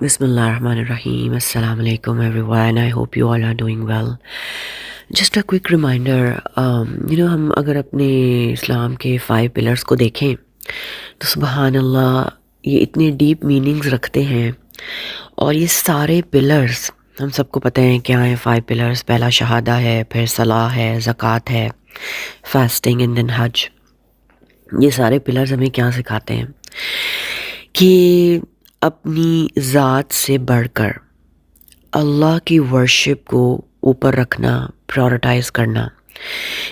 Bismillahirrahmanirrahim. Assalamu alaikum everyone. I hope you all are doing well. Just a quick reminder, ہم اگر اپنے اسلام کے 5 pillars کو دیکھیں تو سبحان اللہ یہ اتنے ڈیپ میننگز رکھتے ہیں. اور یہ سارے پلرز ہم سب کو پتہ ہیں کیا ہیں. 5 پلرز، پہلا شہادہ ہے، پھر صلاح ہے، زکوٰۃ ہے، فاسٹنگ اینڈ دین حج. یہ سارے پلرز ہمیں کیا سکھاتے ہیں کہ اپنی ذات سے بڑھ کر اللہ کی ورشپ کو اوپر رکھنا، پریورٹائز کرنا.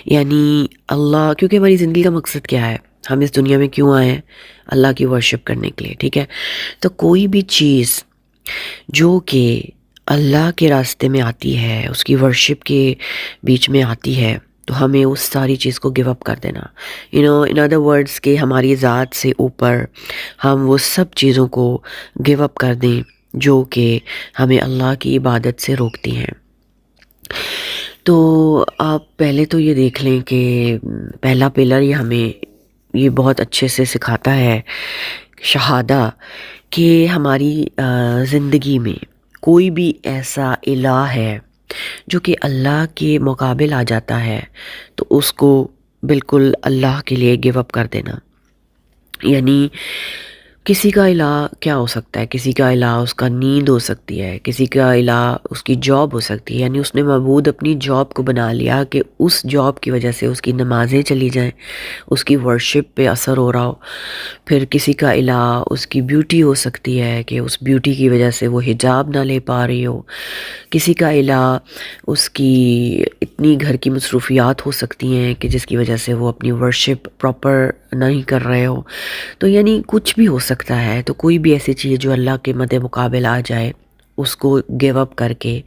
یعنی اللہ، کیونکہ ہماری زندگی کا مقصد کیا ہے، ہم اس دنیا میں کیوں آئے ہیں؟ اللہ کی ورشپ کرنے کے لیے. ٹھیک ہے، تو کوئی بھی چیز جو کہ اللہ کے راستے میں آتی ہے، اس کی ورشپ کے بیچ میں آتی ہے، تو ہمیں اس ساری چیز کو گیو اپ کر دینا. ان ادر ورڈز کہ ہماری ذات سے اوپر ہم وہ سب چیزوں کو گیو اپ کر دیں جو کہ ہمیں اللہ کی عبادت سے روکتی ہیں. تو آپ پہلے تو یہ دیکھ لیں کہ پہلا پلر یہ ہمیں یہ بہت اچھے سے سکھاتا ہے، شہادہ، کہ ہماری زندگی میں کوئی بھی ایسا الہ ہے جو کہ اللہ کے مقابل آ جاتا ہے تو اس کو بالکل اللہ کے لیے گیو اپ کر دینا. یعنی کسی کا الہ کیا ہو سکتا ہے؟ کسی کا الہ اس کا نیند ہو سکتی ہے، کسی کا الہ اس کی جاب ہو سکتی ہے. یعنی اس نے معبود اپنی جاب کو بنا لیا کہ اس جاب کی وجہ سے اس کی نمازیں چلی جائیں، اس کی ورشپ پہ اثر ہو رہا ہو. پھر کسی کا الہ اس کی بیوٹی ہو سکتی ہے کہ اس بیوٹی کی وجہ سے وہ حجاب نہ لے پا رہی ہو. کسی کا الہ اس کی اتنی گھر کی مصروفیات ہو سکتی ہیں کہ جس کی وجہ سے وہ اپنی ورشپ پراپر نہیں کر رہے ہو. تو یعنی کچھ بھی ہو سکتا ہے. تو کوئی بھی ایسی چیز جو اللہ کے مد مقابل آ جائے اس کو گیو اپ کر کے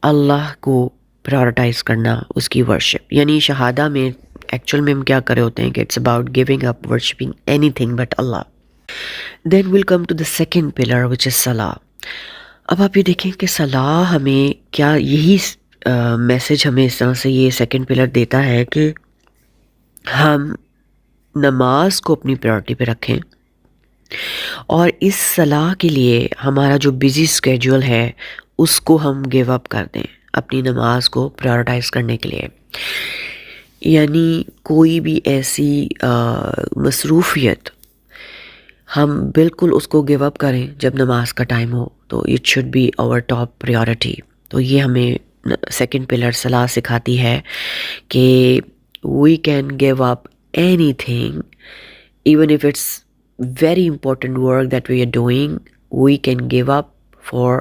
اللہ کو پریورٹائز کرنا، اس کی ورشپ. یعنی شہادہ میں ایکچوئل میں ہم کیا کر رہے ہوتے ہیں کہ it's about giving up worshipping any thing but Allah. Then we'll come to the second pillar وچ از صلاح. اب آپ یہ دیکھیں کہ صلاح ہمیں کیا، یہی میسج ہمیں اس طرح سے یہ سیکنڈ پلر دیتا ہے کہ ہم نماز کو اپنی پریورٹی پہ رکھیں، اور اس صلاح کے لیے ہمارا جو بزی اسکیجول ہے اس کو ہم گیو اپ کر دیں اپنی نماز کو پریورٹائز کرنے کے لیے. یعنی کوئی بھی ایسی مصروفیت ہم بالکل اس کو گیو اپ کریں جب نماز کا ٹائم ہو، تو it should be our top priority. تو یہ ہمیں سیکنڈ پلر صلاح سکھاتی ہے کہ وی can give up any thing even if it's very important work that we are doing, we can give up for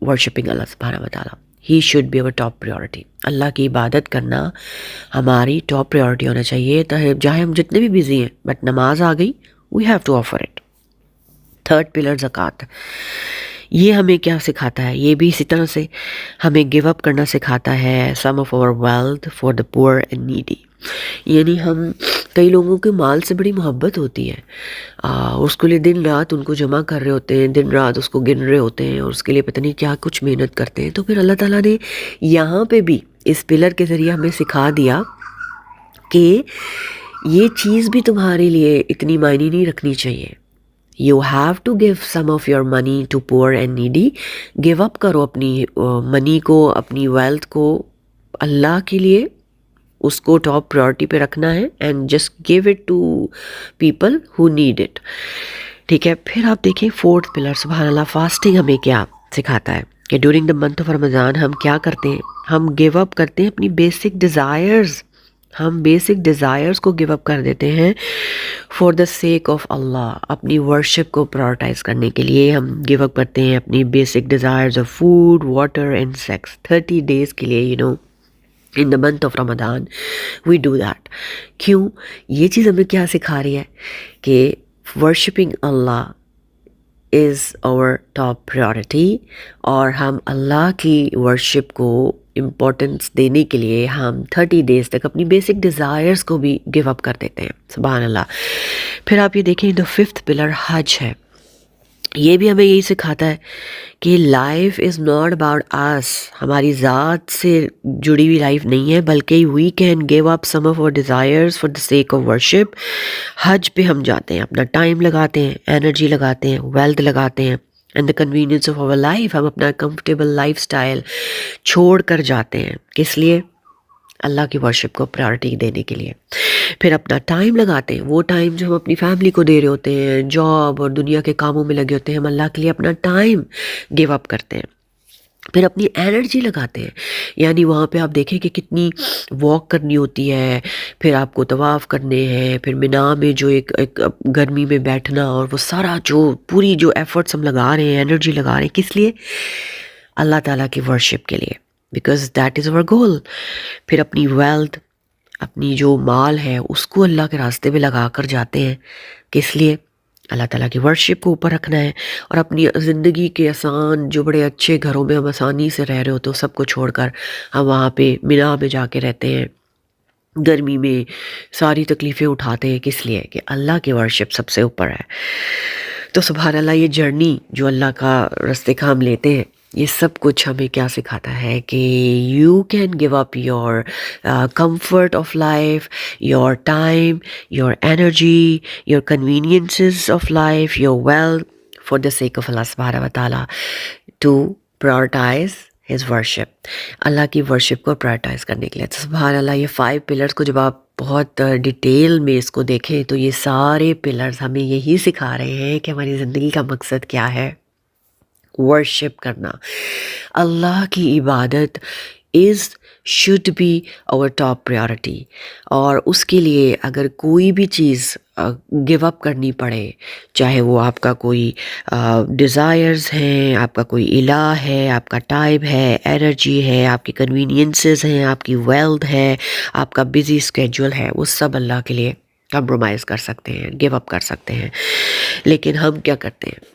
worshipping Allah subhanahu wa ta'ala. He should be our top priority. اللہ کی عبادت کرنا ہماری top priority ہونا چاہیے، چاہے ہم جتنے بھی بزی ہیں، بٹ نماز آ گئی we have to offer it. Third pillar زکوٰۃ. یہ ہمیں کیا سکھاتا ہے؟ یہ بھی اسی طرح سے ہمیں گیو اپ کرنا سکھاتا ہے سم of our wealth for the poor and needy. یعنی ہم کئی لوگوں کے مال سے بڑی محبت ہوتی ہے، اس کے لیے دن رات ان کو جمع کر رہے ہوتے ہیں، دن رات اس کو گن رہے ہوتے ہیں، اور اس کے لیے پتہ نہیں کیا کچھ محنت کرتے ہیں. تو پھر اللہ تعالیٰ نے یہاں پہ بھی اس پلر کے ذریعے ہمیں سکھا دیا کہ یہ چیز بھی تمہارے لیے اتنی معنی نہیں رکھنی چاہیے. You have to give some of your money to poor and needy. Give up کرو اپنی منی کو، اپنی ویلتھ کو اللہ کے لیے، اس کو ٹاپ پریورٹی پہ رکھنا ہے، and just give it to people who need it. ٹھیک ہے. پھر آپ دیکھیں فورتھ پلر، سبحان اللہ، فاسٹنگ ہمیں کیا سکھاتا ہے کہ ڈیورنگ دا منتھ آف رمضان ہم کیا کرتے ہیں؟ ہم گیو اپ کرتے ہیں اپنی بیسک ڈیزائرز. ہم بیسک ڈیزائرز کو گیو اپ کر دیتے ہیں فار دا سیک آف اللہ. اپنی ورشپ کو پرائورٹائز کرنے کے لیے ہم گیو اپ کرتے ہیں اپنی basic desires of food, water and sex 30 days کے لیے. in the month of Ramadan we do that. کیوں؟ یہ چیز ہمیں کیا سکھا رہی ہے کہ worshipping Allah is our top priority، اور ہم اللہ کی ورشپ کو امپورٹنس دینے کے لیے ہم 30 days تک اپنی بیسک ڈیزائرز کو بھی گیو اپ کر دیتے ہیں. سبحان اللہ. پھر آپ یہ دیکھیں دا ففتھ پلر حج ہے. یہ بھی ہمیں یہی سکھاتا ہے کہ life is not about us, ہماری ذات سے جڑی ہوئی لائف نہیں ہے، بلکہ we can give up some of our desires for the sake of worship. حج پہ ہم جاتے ہیں، اپنا ٹائم لگاتے ہیں، انرجی لگاتے ہیں، ویلتھ لگاتے ہیں، and the convenience of our life. ہم اپنا کمفرٹیبل لائف اسٹائل چھوڑ کر جاتے ہیں. کس لیے؟ اللہ کی ورشپ کو پرائورٹی دینے کے لیے. پھر اپنا ٹائم لگاتے ہیں، وہ ٹائم جو ہم اپنی فیملی کو دے رہے ہوتے ہیں، جاب اور دنیا کے کاموں میں لگے ہوتے ہیں، ہم اللہ کے لیے اپنا ٹائم گیو اپ کرتے ہیں. پھر اپنی انرجی لگاتے ہیں. یعنی وہاں پہ آپ دیکھیں کہ کتنی واک کرنی ہوتی ہے، پھر آپ کو طواف کرنے ہیں، پھر مینا میں جو ایک گرمی میں بیٹھنا، اور وہ سارا جو پوری جو ایفرٹس ہم لگا رہے ہیں، انرجی لگا رہے ہیں، کس لیے؟ اللہ تعالیٰ کی ورشپ کے لیے، بیکاز دیٹ از اوور گول. پھر اپنی ویلتھ، اپنی جو مال ہے اس کو اللہ کے راستے میں لگا کر جاتے ہیں. کس لیے؟ اللہ تعالیٰ کی ورشپ کو اوپر رکھنا ہے. اور اپنی زندگی کے آسان جو بڑے اچھے گھروں میں ہم آسانی سے رہ رہے ہوتے ہیں، سب کو چھوڑ کر ہم وہاں پہ مینا میں جا کے رہتے ہیں، گرمی میں ساری تکلیفیں اٹھاتے ہیں. کس لیے؟ کہ اللہ کی ورشپ سب سے اوپر ہے. تو سبحان اللہ، یہ جرنی جو اللہ کا راستے کا ہم لیتے ہیں، یہ سب کچھ ہمیں کیا سکھاتا ہے کہ you can give up your comfort of life, your time, your energy, your conveniences of life, your wealth, for the sake of Allah سبحانہ و تعالیٰ، ٹو پرائورٹائز ہز ورشپ، اللہ کی ورشپ کو پرائورٹائز کرنے کے لیے. تو سبحان اللہ، یہ 5 پلرز کو جب آپ بہت ڈیٹیل میں اس کو دیکھیں تو یہ سارے پلرز ہمیں یہی سکھا رہے ہیں کہ ہماری زندگی کا مقصد کیا ہے. ورشپ کرنا، اللہ کی عبادت شوڈ بی اور ٹاپ پریورٹی. اور اس کے لیے اگر کوئی بھی چیز گیو اپ کرنی پڑے، چاہے وہ آپ کا کوئی ڈیزائرز ہیں، آپ کا کوئی الہ ہے، آپ کا ٹائم ہے، انرجی ہے، آپ کی کنوینئنسز ہیں، آپ کی ویلتھ ہے، آپ کا بزی اسکیجول ہے، وہ سب اللہ کے لیے کمپرومائز کر سکتے ہیں، گیو اپ کر سکتے ہیں. لیکن ہم کیا کرتے ہیں؟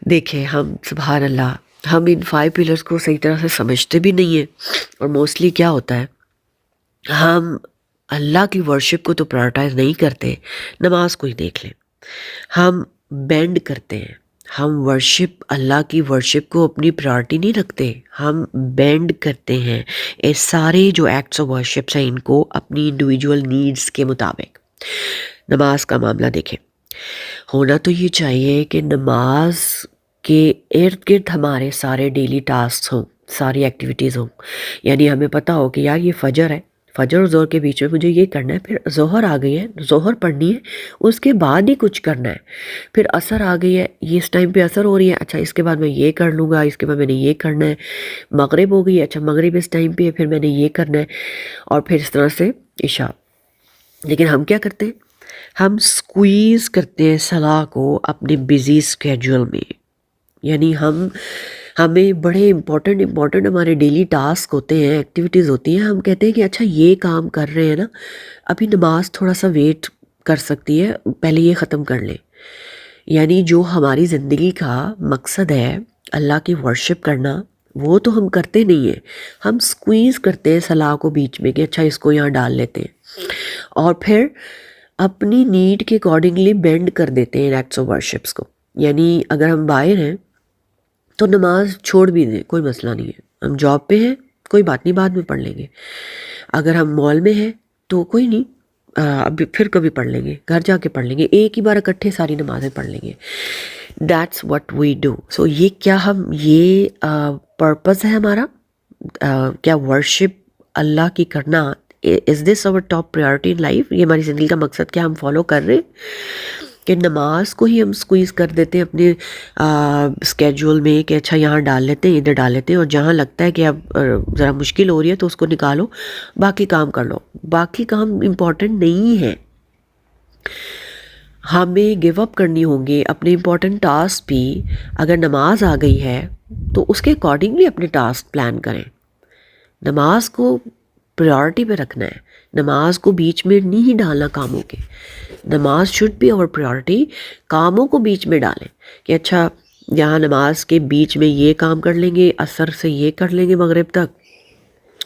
دیکھیں، ہم سبحان اللہ، ہم ان 5 پلرز کو صحیح طرح سے سمجھتے بھی نہیں ہیں. اور موسٹلی کیا ہوتا ہے، ہم اللہ کی ورشپ کو تو پرائورٹائز نہیں کرتے. نماز کو ہی دیکھ لیں، ہم بینڈ کرتے ہیں، ہم ورشپ، اللہ کی ورشپ کو اپنی پرائورٹی نہیں رکھتے، ہم بینڈ کرتے ہیں. یہ سارے جو ایکٹس آف ورشپس ہیں، ان کو اپنی انڈیویجول نیڈز کے مطابق. نماز کا معاملہ دیکھیں، ہونا تو یہ چاہیے کہ نماز کے ارد گرد ہمارے سارے ڈیلی ٹاسک ہوں، ساری ایکٹیویٹیز ہوں. یعنی ہمیں پتہ ہو کہ یار یہ فجر ہے، فجر اور ظہر کے بیچ میں مجھے یہ کرنا ہے، پھر ظہر آ گئی ہے، ظہر پڑھنی ہے، اس کے بعد ہی کچھ کرنا ہے. پھر عصر آ گئی ہے، یہ اس ٹائم پہ عصر ہو رہی ہے، اچھا اس کے بعد میں یہ کر لوں گا، اس کے بعد میں نے یہ کرنا ہے. مغرب ہو گئی ہے، اچھا مغرب اس ٹائم پہ ہے، پھر میں نے یہ کرنا ہے، اور پھر اس طرح سے عشاء. لیکن ہم کیا کرتے ہیں؟ ہم سکویز کرتے ہیں صلاح کو اپنے بزی اسکیجول میں. یعنی ہمیں بڑے امپورٹنٹ ہمارے ڈیلی ٹاسک ہوتے ہیں، ایکٹیویٹیز ہوتی ہیں، ہم کہتے ہیں کہ اچھا یہ کام کر رہے ہیں نا، ابھی نماز تھوڑا سا ویٹ کر سکتی ہے، پہلے یہ ختم کر لیں. یعنی جو ہماری زندگی کا مقصد ہے اللہ کی ورشپ کرنا، وہ تو ہم کرتے نہیں ہیں. ہم سکویز کرتے ہیں صلاح کو بیچ میں کہ اچھا اس کو یہاں ڈال لیتے ہیں، اور پھر اپنی نیڈ کے اکارڈنگلی بینڈ کر دیتے ہیں ایکٹس آف ورشپس کو. یعنی اگر ہم باہر ہیں تو نماز چھوڑ بھی دیں، کوئی مسئلہ نہیں ہے. ہم جاب پہ ہیں، کوئی بات نہیں، بعد میں پڑھ لیں گے. اگر ہم مال میں ہیں تو کوئی نہیں، ابھی پھر کبھی پڑھ لیں گے، گھر جا کے پڑھ لیں گے، ایک ہی بار اکٹھے ساری نمازیں پڑھ لیں گے. That's what we do. So یہ کیا ہم یہ پرپز ہے ہمارا، کیا ورشپ اللہ کی کرنا، از دس اور ٹاپ پریورٹی ان لائف؟ یہ ہماری زندگی کا مقصد کیا ہم فالو کر رہے ہیں؟ کہ نماز کو ہی ہم سکویز کر دیتے ہیں اپنے اسکیجول میں کہ اچھا یہاں ڈال لیتے ہیں، ادھر ڈال لیتے ہیں، اور جہاں لگتا ہے کہ اب ذرا مشکل ہو رہی ہے تو اس کو نکالو، باقی کام کر لو. باقی کام امپورٹنٹ نہیں ہے. ہمیں گیو اپ کرنی ہوں گے اپنے امپورٹنٹ ٹاسک بھی. اگر نماز آ گئی ہے تو اس کے اکارڈنگلی اپنے ٹاسک پلان کریں. نماز کو پریورٹی پہ رکھنا ہے، نماز کو بیچ میں نہیں ڈالنا کاموں کے. نماز شوڈ بی اور پریورٹی. کاموں کو بیچ میں ڈالیں کہ اچھا یہاں نماز کے بیچ میں یہ کام کر لیں گے، عصر سے یہ کر لیں گے مغرب تک.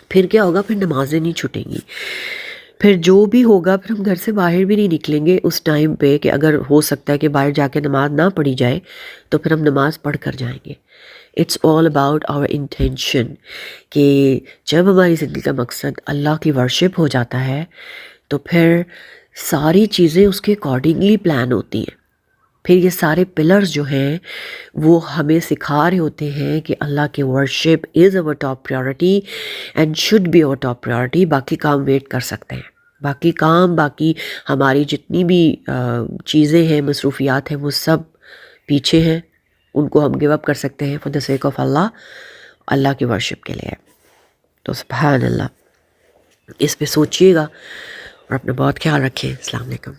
پھر کیا ہوگا؟ پھر نمازیں نہیں چھٹیں گی. پھر جو بھی ہوگا، پھر ہم گھر سے باہر بھی نہیں نکلیں گے اس ٹائم پہ کہ اگر ہو سکتا ہے کہ باہر جا کے نماز نہ پڑھی جائے تو پھر ہم نماز پڑھ کر جائیں گے. It's all about our intention. کہ جب ہماری زندگی کا مقصد اللہ کی ورشپ ہو جاتا ہے تو پھر ساری چیزیں اس کے اکارڈنگلی پلان ہوتی ہیں. پھر یہ سارے پلرز جو ہیں وہ ہمیں سکھا رہے ہوتے ہیں کہ اللہ کے worship is our top priority and should be our top priority. باقی کام ویٹ کر سکتے ہیں، باقی کام، باقی ہماری جتنی بھی چیزیں ہیں، مصروفیات ہیں، وہ سب پیچھے ہیں، ان کو ہم گیو اپ کر سکتے ہیں فار دا سیک آف اللہ، اللہ کے ورشپ کے لیے. تو سبحان اللہ، اس پہ سوچئے گا اور اپنا بہت خیال رکھیں. السلام علیکم.